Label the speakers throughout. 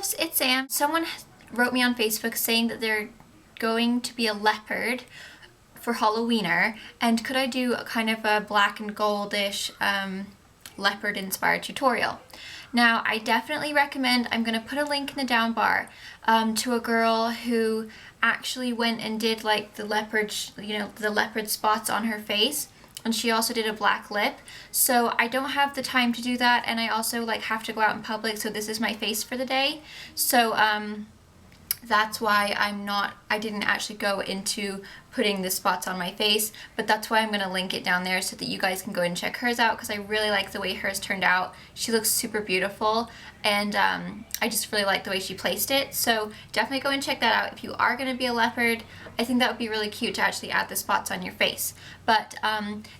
Speaker 1: loves, it's Sam. Someone wrote me on Facebook saying that they're going to be a leopard for Halloweener, and could I do a kind of a black and goldish leopard inspired tutorial. Now I definitely recommend, I'm going to put a link in the down bar to a girl who actually went and did like the leopard, the leopard spots on her face. And she also did a black lip. So I don't have the time to do that, and I also like have to go out in public, so this is my face for the day. So that's why I didn't actually go into putting the spots on my face, but that's why I'm gonna link it down there so that you guys can go and check hers out, because I really like the way hers turned out. She looks super beautiful, and I just really like the way she placed it. So definitely go and check that out if you are gonna be a leopard. I think that would be really cute to actually add the spots on your face. But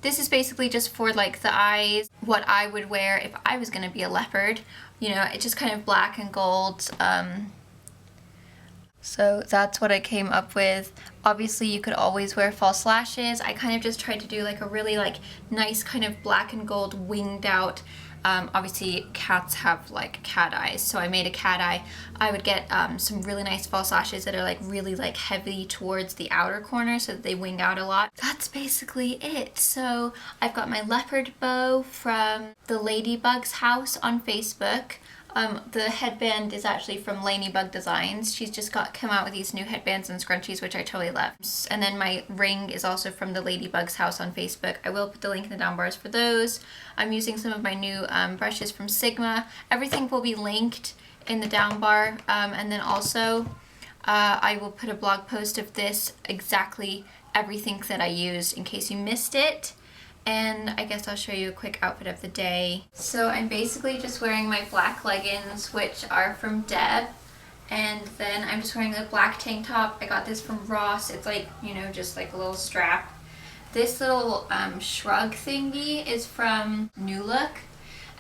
Speaker 1: this is basically just for like the eyes, what I would wear if I was gonna be a leopard. It's just kind of black and gold. So that's what I came up with. Obviously you could always wear false lashes. I kind of just tried to do like a really like nice kind of black and gold winged out. Obviously cats have like cat eyes, so I made a cat eye. I would get some really nice false lashes that are like really like heavy towards the outer corner so that they wing out a lot. That's basically it. So I've got my leopard bow from the Ladybug's house on Facebook. The headband is actually from Ladybug Designs. She's just come out with these new headbands and scrunchies, which I totally love. And then my ring is also from the Ladybug's house on Facebook. I will put the link in the down bars for those. I'm using some of my new brushes from Sigma. Everything will be linked in the down bar. And then also I will put a blog post of this, exactly everything that I used, in case you missed it. And I guess I'll show you a quick outfit of the day. So I'm basically just wearing my black leggings, which are from Deb. And then I'm just wearing a black tank top. I got this from Ross. It's like, just like a little strap. This little shrug thingy is from New Look.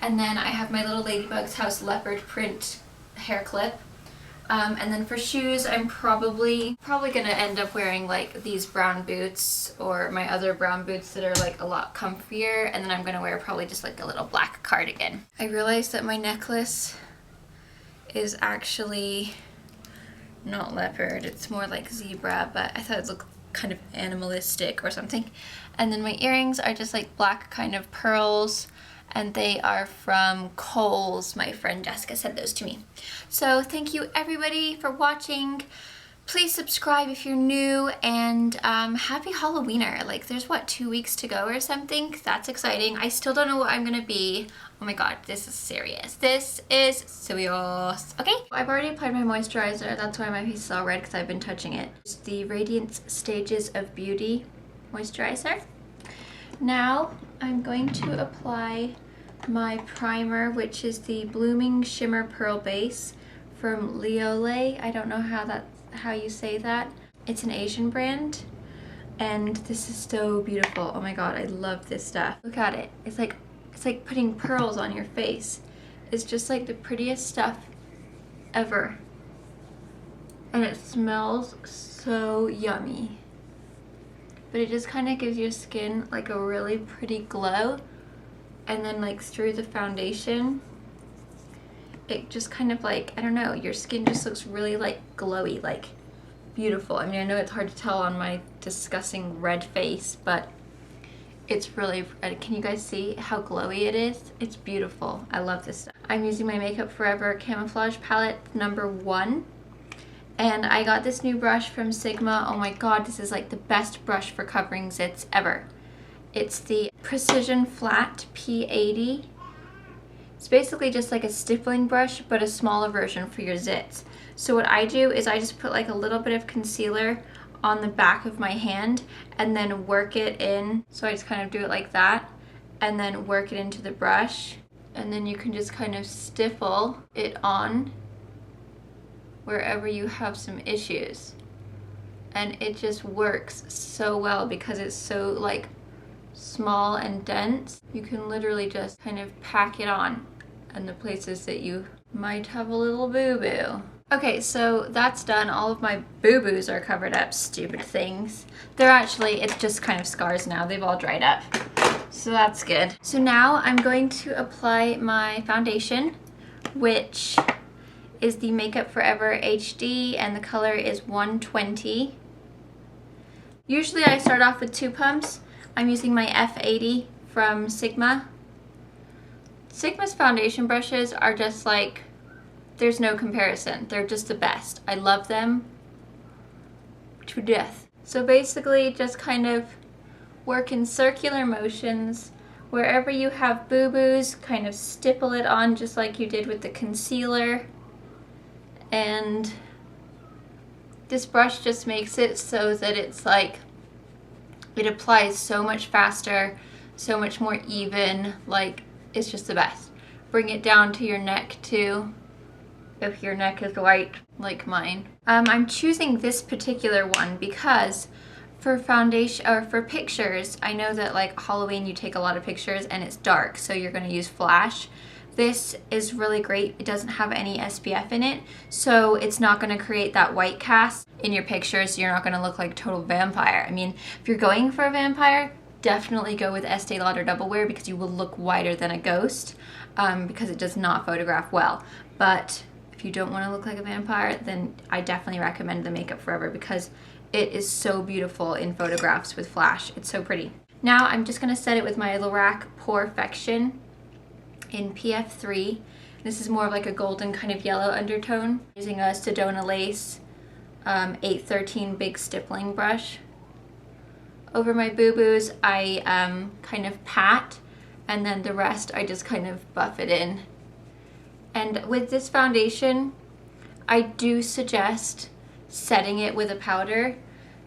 Speaker 1: And then I have my little Ladybug's House leopard print hair clip. And then for shoes, I'm probably gonna end up wearing like these brown boots, or my other brown boots that are like a lot comfier, and then I'm gonna wear probably just like a little black cardigan. I realized that my necklace is actually not leopard, it's more like zebra, but I thought it looked kind of animalistic or something. And then my earrings are just like black kind of pearls, and they are from Kohl's. My friend Jessica sent those to me. So thank you everybody for watching. Please subscribe if you're new, and happy Halloweener. Like there's what, 2 weeks to go or something? That's exciting. I still don't know what I'm gonna be. Oh my god, this is serious. This is serious. Okay, I've already applied my moisturizer. That's why my face is all red, because I've been touching it. It's the Radiance Stages of Beauty moisturizer. Now I'm going to apply my primer, which is the Blooming Shimmer Pearl Base from Leole. I don't know how you say that. It's an Asian brand, and this is so beautiful. Oh my god, I love this stuff. Look at it. It's like putting pearls on your face. It's just like the prettiest stuff ever. And it smells so yummy. But it just kind of gives your skin like a really pretty glow, and then like through the foundation it just kind of like, I don't know, your skin just looks really like glowy, like beautiful. I mean, I know it's hard to tell on my disgusting red face, but it's really red. Can you guys see how glowy it is? It's beautiful. I love this stuff. I'm using my Makeup Forever Camouflage Palette #1. And I got this new brush from Sigma. Oh my god, this is like the best brush for covering zits ever. It's the Precision Flat P80. It's basically just like a stippling brush, but a smaller version for your zits. So what I do is I just put like a little bit of concealer on the back of my hand and then work it in. So I just kind of do it like that and then work it into the brush. And then you can just kind of stipple it on wherever you have some issues, and it just works so well because it's so like small and dense. You can literally just kind of pack it on in the places that you might have a little boo-boo. Okay, so that's done. All of my boo-boos are covered up. Stupid things. It's just kind of scars now. They've all dried up, so that's good. So now I'm going to apply my foundation, which is the Makeup Forever HD, and the color is 120. Usually I start off with 2 pumps. I'm using my F80 from Sigma. Sigma's foundation brushes are just like, there's no comparison. They're just the best. I love them to death. So basically just kind of work in circular motions. Wherever you have boo-boos, kind of stipple it on just like you did with the concealer. And this brush just makes it so that it's like, it applies so much faster, so much more even, like it's just the best. Bring it down to your neck too, if your neck is white like mine. I'm choosing this particular one because for foundation or for pictures, I know that like Halloween you take a lot of pictures and it's dark, so you're gonna use flash. This is really great. It doesn't have any SPF in it, so it's not gonna create that white cast in your pictures. You're not gonna look like a total vampire. I mean, if you're going for a vampire, definitely go with Estee Lauder Double Wear because you will look whiter than a ghost because it does not photograph well. But if you don't wanna look like a vampire, then I definitely recommend the Makeup Forever because it is so beautiful in photographs with flash. It's so pretty. Now I'm just gonna set it with my Lorac Porefection in PF3. This is more of like a golden kind of yellow undertone. Using a Sedona Lace 813 big stippling brush. Over my boo-boos, I kind of pat, and then the rest I just kind of buff it in. And with this foundation, I do suggest setting it with a powder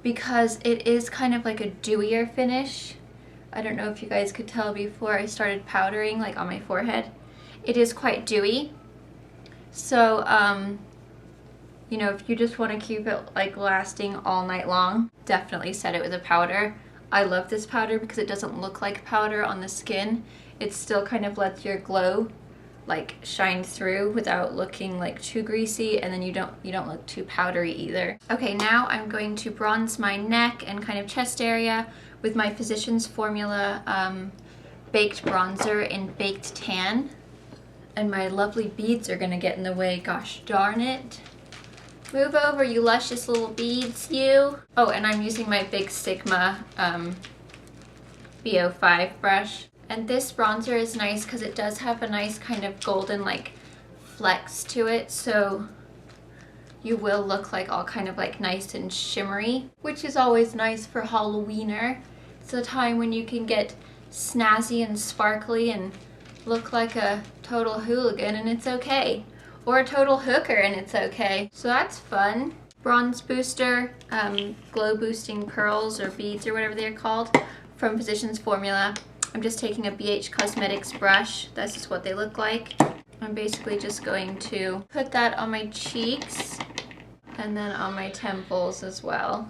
Speaker 1: because it is kind of like a dewier finish. I don't know if you guys could tell before I started powdering like on my forehead. It is quite dewy. So, you know, if you just want to keep it like lasting all night long, definitely set it with a powder. I love this powder because it doesn't look like powder on the skin. It still kind of lets your glow like shine through without looking like too greasy, and then you don't look too powdery either. Okay, now I'm going to bronze my neck and kind of chest area with my Physicians Formula baked bronzer in Baked Tan. And my lovely beads are gonna get in the way, gosh darn it. Move over, you luscious little beads, you. Oh, and I'm using my big Sigma B05 brush. And this bronzer is nice because it does have a nice kind of golden like flecks to it, so you will look like all kind of like nice and shimmery, which is always nice for Halloweener. It's a time when you can get snazzy and sparkly and look like a total hooligan, and it's okay. Or a total hooker, and it's okay. So that's fun. Bronze Booster, Glow Boosting Pearls or beads or whatever they're called from Physicians Formula. I'm just taking a BH Cosmetics brush. That's just what they look like. I'm basically just going to put that on my cheeks and then on my temples as well.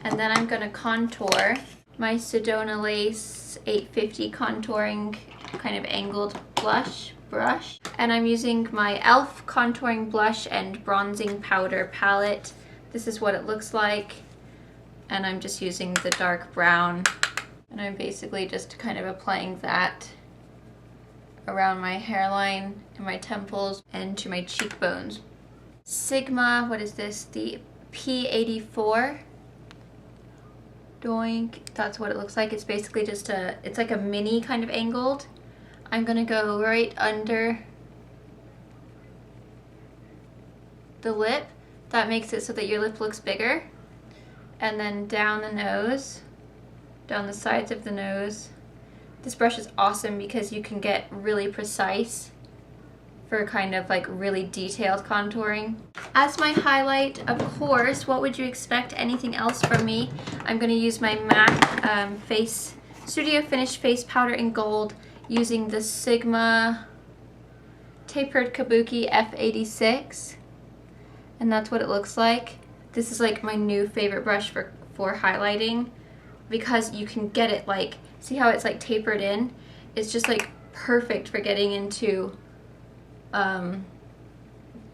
Speaker 1: And then I'm gonna contour my Sedona Lace 850 contouring kind of angled blush brush. And I'm using my e.l.f. contouring blush and bronzing powder palette. This is what it looks like. And I'm just using the dark brown. And I'm basically just kind of applying that around my hairline and my temples and to my cheekbones. Sigma, what is this? The P84. Doink. That's what it looks like. It's basically just it's like a mini kind of angled. I'm gonna go right under the lip. That makes it so that your lip looks bigger. And then down the nose, down the sides of the nose. This brush is awesome because you can get really precise for kind of like really detailed contouring. As my highlight, of course, what would you expect anything else from me? I'm gonna use my MAC Studio Finish Face Powder in Gold using the Sigma Tapered Kabuki F86. And that's what it looks like. This is like my new favorite brush for highlighting because you can get it like, see how it's like tapered in? It's just like perfect for getting into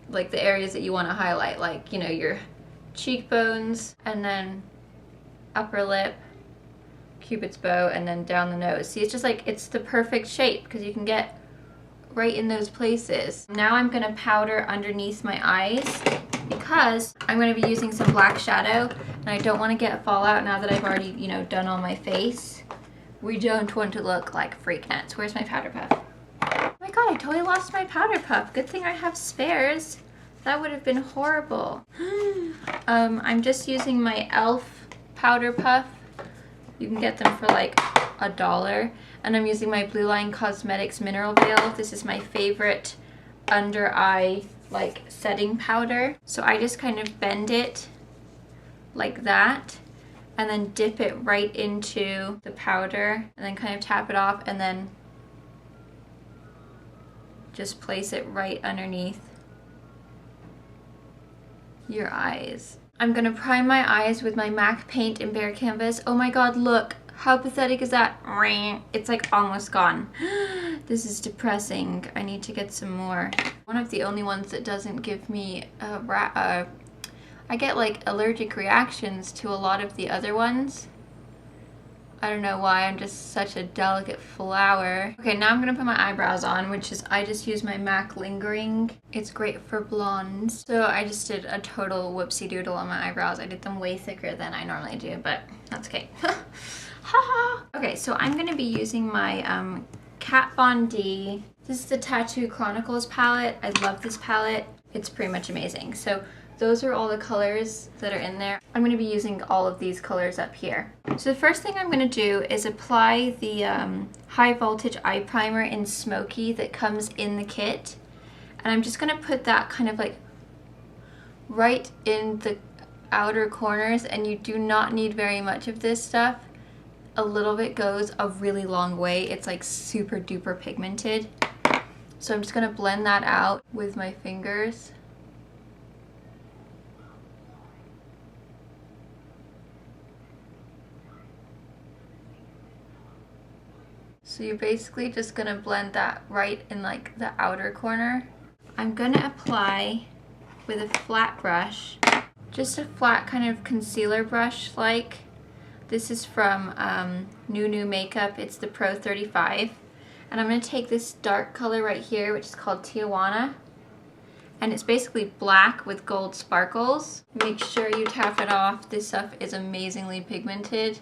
Speaker 1: like the areas that you want to highlight, like, you know, your cheekbones and then upper lip, Cupid's bow, and then down the nose. See, it's just like, it's the perfect shape because you can get right in those places. Now I'm gonna powder underneath my eyes because I'm gonna be using some black shadow and I don't wanna get fallout now that I've already, you know, done all my face. We don't want to look like freak nuts. Where's my powder puff? Oh my god, I totally lost my powder puff. Good thing I have spares. That would have been horrible. I'm just using my e.l.f. powder puff. You can get them for like $1. And I'm using my Blue Line Cosmetics Mineral Veil. This is my favorite under eye like setting powder. So I just kind of bend it like that and then dip it right into the powder and then kind of tap it off and then just place it right underneath your eyes. I'm gonna prime my eyes with my MAC paint in Bare Canvas. Oh my god, look. How pathetic is that? It's like almost gone. This is depressing. I need to get some more. One of the only ones that doesn't give me I get like allergic reactions to a lot of the other ones. I don't know why, I'm just such a delicate flower. Okay, now I'm gonna put my eyebrows on, which is, I just use my MAC Lingering. It's great for blondes. So I just did a total whoopsie doodle on my eyebrows. I did them way thicker than I normally do, but that's okay. Haha. Okay, so I'm gonna be using my Kat Von D. This is the Tattoo Chronicles palette. I love this palette. It's pretty much amazing. So those are all the colors that are in there. I'm going to be using all of these colors up here. So the first thing I'm going to do is apply the high voltage eye primer in Smoky that comes in the kit. And I'm just going to put that kind of like right in the outer corners, and you do not need very much of this stuff. A little bit goes a really long way. It's like super duper pigmented. So I'm just going to blend that out with my fingers. So you're basically just gonna blend that right in like the outer corner. I'm gonna apply with a flat brush, just a flat kind of concealer brush like. This is from New Makeup, it's the Pro 35. And I'm gonna take this dark color right here, which is called Tijuana. And it's basically black with gold sparkles. Make sure you tap it off. This stuff is amazingly pigmented.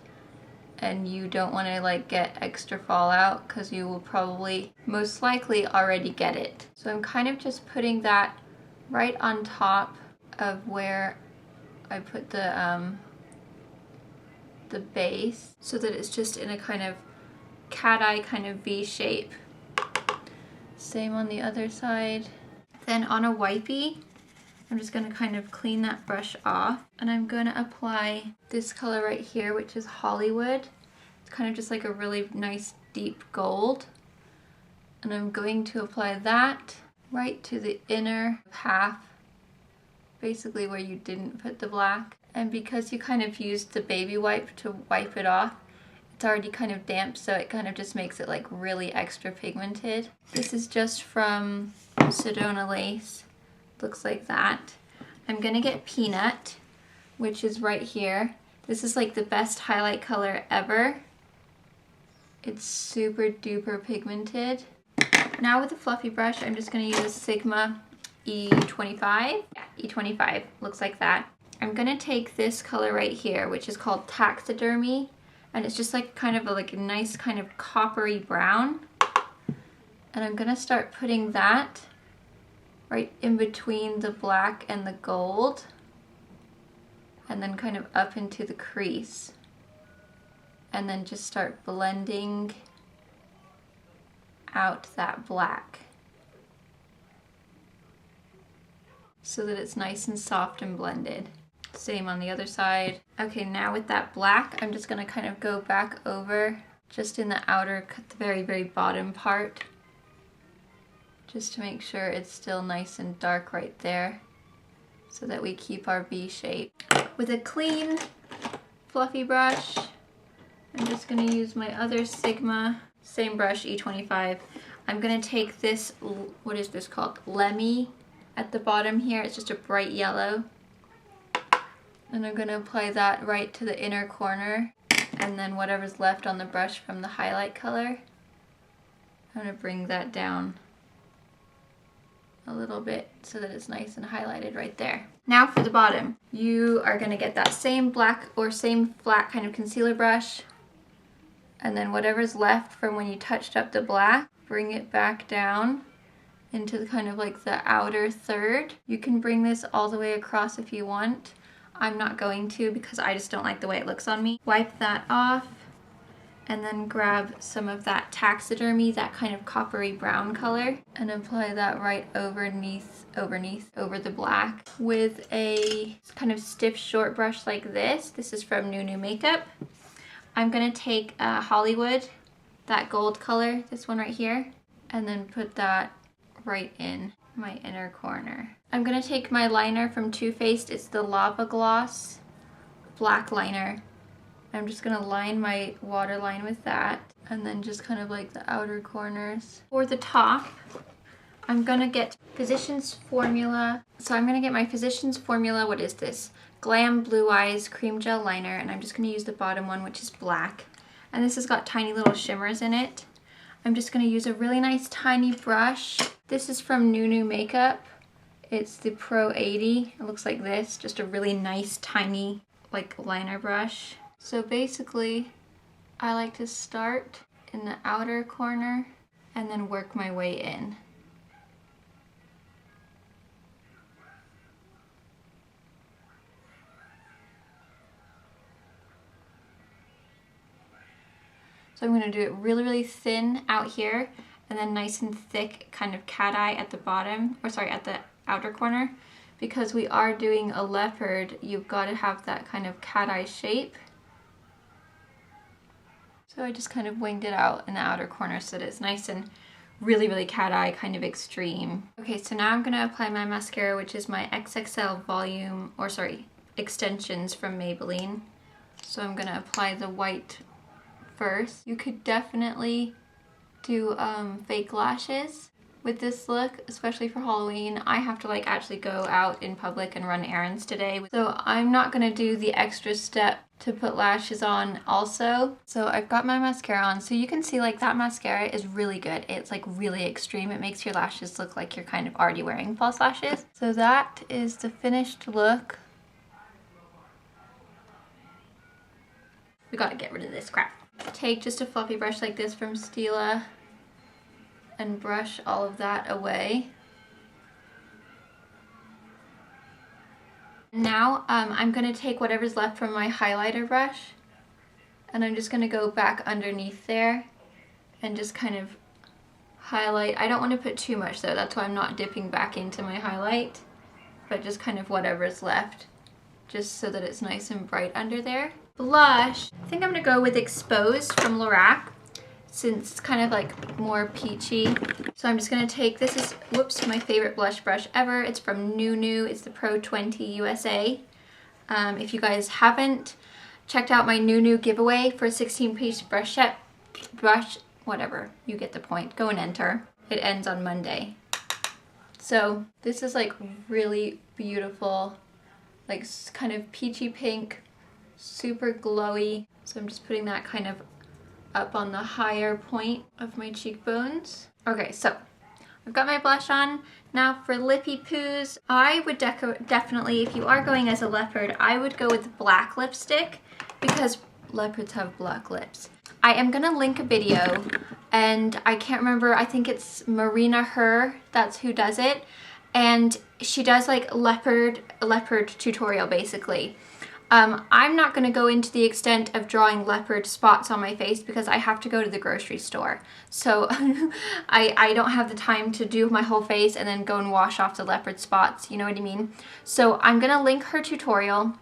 Speaker 1: And you don't want to like get extra fallout because you will probably most likely already get it. So I'm kind of just putting that right on top of where I put the base so that it's just in a kind of cat eye kind of V shape. Same on the other side. Then on a wipey, I'm just going to kind of clean that brush off, and I'm going to apply this color right here, which is Hollywood. It's kind of just like a really nice deep gold. And I'm going to apply that right to the inner half, basically where you didn't put the black. And because you kind of used the baby wipe to wipe it off, it's already kind of damp, so it kind of just makes it like really extra pigmented. This is just from Sedona Lace. Looks like that. I'm gonna get Peanut, which is right here. This is like the best highlight color ever. It's super duper pigmented. Now with a fluffy brush, I'm just gonna use a Sigma E25. Yeah, E25, looks like that. I'm gonna take this color right here, which is called Taxidermy, and it's just like kind of a nice kind of coppery brown. And I'm gonna start putting that right in between the black and the gold, and then kind of up into the crease, and then just start blending out that black so that it's nice and soft and blended. Same on the other side. Okay, now with that black, I'm just gonna kind of go back over just in the outer, the very, very bottom part, just to make sure it's still nice and dark right there so that we keep our V shape. With a clean, fluffy brush, I'm just gonna use my other Sigma, same brush, E25. I'm gonna take this, what is this called? Lemmy at the bottom here. It's just a bright yellow. And I'm gonna apply that right to the inner corner, and then whatever's left on the brush from the highlight color, I'm gonna bring that down a little bit so that it's nice and highlighted right there. Now for the bottom, you are gonna get that same black or same flat kind of concealer brush, and then whatever's left from when you touched up the black, bring it back down into the kind of like the outer third. You can bring this all the way across if you want. I'm not going to because I just don't like the way it looks on me. Wipe that off and then grab some of that taxidermy, that kind of coppery brown color, and apply that right over the black with a kind of stiff short brush like this. This is from New Makeup. I'm gonna take Hollywood, that gold color, this one right here, and then put that right in my inner corner. I'm gonna take my liner from Too Faced. It's the Lava Gloss black liner. I'm just gonna line my waterline with that, and then just kind of like the outer corners. For the top, I'm gonna get Physicians Formula. So I'm gonna get my Physicians Formula, what is this? Glam Blue Eyes Cream Gel Liner, and I'm just gonna use the bottom one, which is black. And this has got tiny little shimmers in it. I'm just gonna use a really nice tiny brush. This is from New Makeup. It's the Pro 80. It looks like this, just a really nice tiny like liner brush. So basically, I like to start in the outer corner and then work my way in. So I'm gonna do it really, really thin out here and then nice and thick kind of cat eye at the bottom, or sorry, at the outer corner. Because we are doing a leopard, you've got to have that kind of cat eye shape. So I just kind of winged it out in the outer corner so that it's nice and really, really cat eye, kind of extreme. Okay, so now I'm gonna apply my mascara, which is my XXL volume, or sorry, extensions from Maybelline. So I'm gonna apply the white first. You could definitely do fake lashes with this look, especially for Halloween. I have to like actually go out in public and run errands today, so I'm not gonna do the extra step to put lashes on also. So I've got my mascara on, so you can see like that mascara is really good. It's like really extreme. It makes your lashes look like you're kind of already wearing false lashes. So that is the finished look. We gotta get rid of this crap. Take just a fluffy brush like this from Stila and brush all of that away. Now I'm gonna take whatever's left from my highlighter brush, and I'm just gonna go back underneath there and just kind of highlight. I don't want to put too much though, that's why I'm not dipping back into my highlight, but just kind of whatever's left, just so that it's nice and bright under there. Blush, I think I'm gonna go with Exposed from Lorac, since it's kind of like more peachy. So I'm just gonna take, this is, whoops, my favorite blush brush ever. It's from New. It's the Pro 20 USA. If you guys haven't checked out my New giveaway for a 16-piece brush set, whatever, you get the point. Go and enter. It ends on Monday. So this is like really beautiful, like kind of peachy pink, super glowy. So I'm just putting that kind of up on the higher point of my cheekbones. Okay, so I've got my blush on. Now for lippy poos, I would definitely, if you are going as a leopard, I would go with black lipstick because leopards have black lips. I am gonna link a video, and I can't remember, I think it's Marina Her, that's who does it. And she does like a leopard tutorial basically. I'm not going to go into the extent of drawing leopard spots on my face because I have to go to the grocery store. So I don't have the time to do my whole face and then go and wash off the leopard spots, you know what I mean? So I'm going to link her tutorial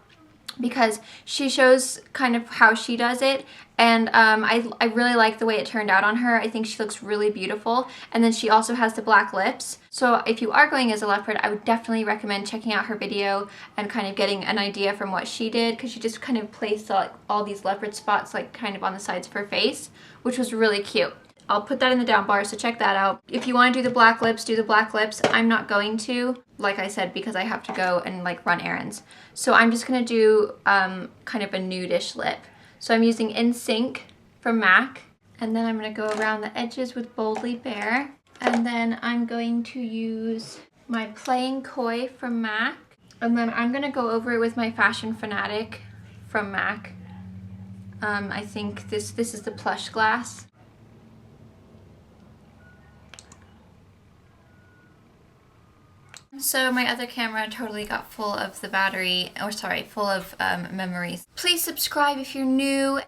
Speaker 1: because she shows kind of how she does it, and I really like the way it turned out on her. I think she looks really beautiful, and then she also has the black lips. So if you are going as a leopard, I would definitely recommend checking out her video and kind of getting an idea from what she did, because she just kind of placed like all these leopard spots like kind of on the sides of her face, which was really cute. I'll put that in the down bar, so check that out. If you want to do the black lips, do the black lips. I'm not going to, like I said, because I have to go and like run errands. So I'm just gonna do kind of a nude-ish lip. So I'm using In Sync from MAC, and then I'm gonna go around the edges with Boldly Bare, and then I'm going to use my Playing Coy from MAC. And then I'm gonna go over it with my Fashion Fanatic from MAC. I think this is the plush glass. So my other camera totally got full of the battery, or sorry, full of memories. Please subscribe if you're new.